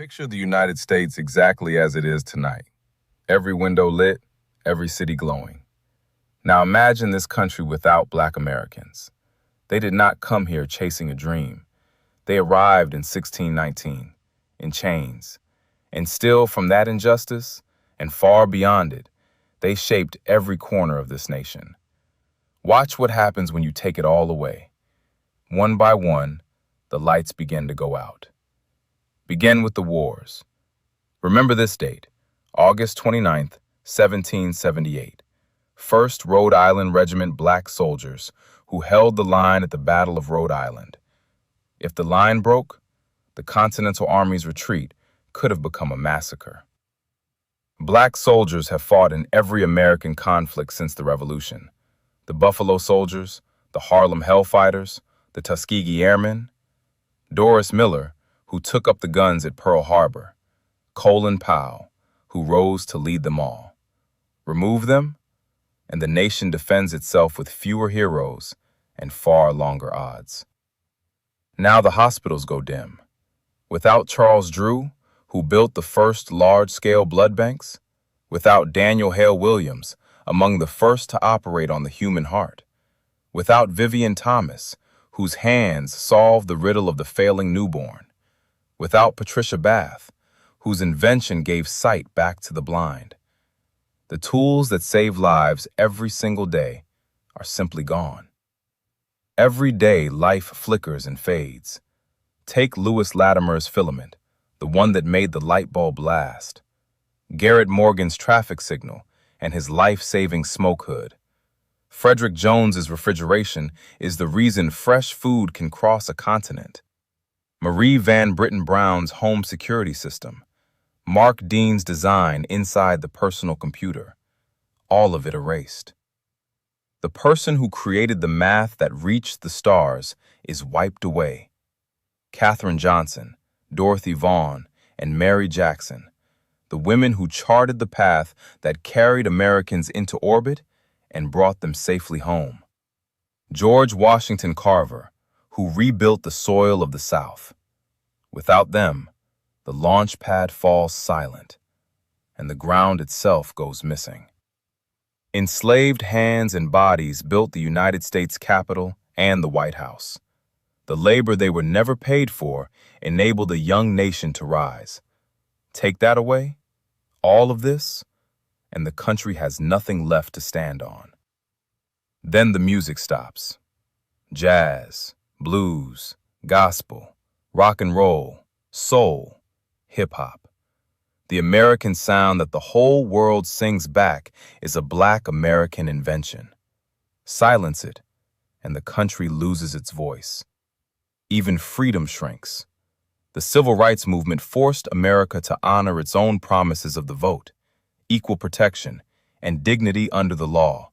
Picture the United States exactly as it is tonight. Every window lit, every city glowing. Now imagine this country without Black Americans. They did not come here chasing a dream. They arrived in 1619, in chains. And still from that injustice, and far beyond it, they shaped every corner of this nation. Watch what happens when you take it all away. One by one, the lights begin to go out. Begin with the wars. Remember this date, August 29th, 1778. 1st Rhode Island Regiment Black soldiers who held the line at the Battle of Rhode Island. If the line broke, the Continental Army's retreat could have become a massacre. Black soldiers have fought in every American conflict since the Revolution. The Buffalo Soldiers, the Harlem Hellfighters, the Tuskegee Airmen. Doris Miller, who took up the guns at Pearl Harbor. Colin Powell, who rose to lead them all. Remove them, and the nation defends itself with fewer heroes and far longer odds. Now the hospitals go dim. Without Charles Drew, who built the first large-scale blood banks, without Daniel Hale Williams, among the first to operate on the human heart, without Vivian Thomas, whose hands solved the riddle of the failing newborn, without Patricia Bath, whose invention gave sight back to the blind. The tools that save lives every single day are simply gone. Every day life flickers and fades. Take Lewis Latimer's filament, the one that made the light bulb last. Garrett Morgan's traffic signal and his life-saving smoke hood. Frederick Jones's refrigeration is the reason fresh food can cross a continent. Marie Van Britten Brown's home security system. Mark Dean's design inside the personal computer. All of it erased. The person who created the math that reached the stars is wiped away. Katherine Johnson, Dorothy Vaughan, and Mary Jackson, the women who charted the path that carried Americans into orbit and brought them safely home. George Washington Carver, who rebuilt the soil of the South. Without them, the launch pad falls silent, and the ground itself goes missing. Enslaved hands and bodies built the United States Capitol and the White House. The labor they were never paid for enabled a young nation to rise. Take that away, all of this, and the country has nothing left to stand on. Then the music stops. Jazz, blues, gospel, rock and roll, soul, hip-hop. The American sound that the whole world sings back is a Black American invention. Silence it, and the country loses its voice. Even freedom shrinks. The Civil Rights Movement forced America to honor its own promises of the vote, equal protection, and dignity under the law,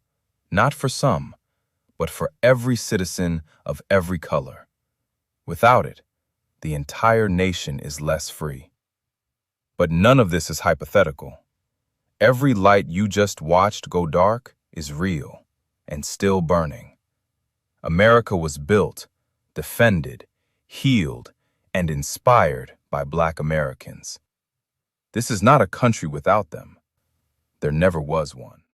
not for some, but for every citizen of every color. Without it, the entire nation is less free. But none of this is hypothetical. Every light you just watched go dark is real and still burning. America was built, defended, healed, and inspired by Black Americans. This is not a country without them. There never was one.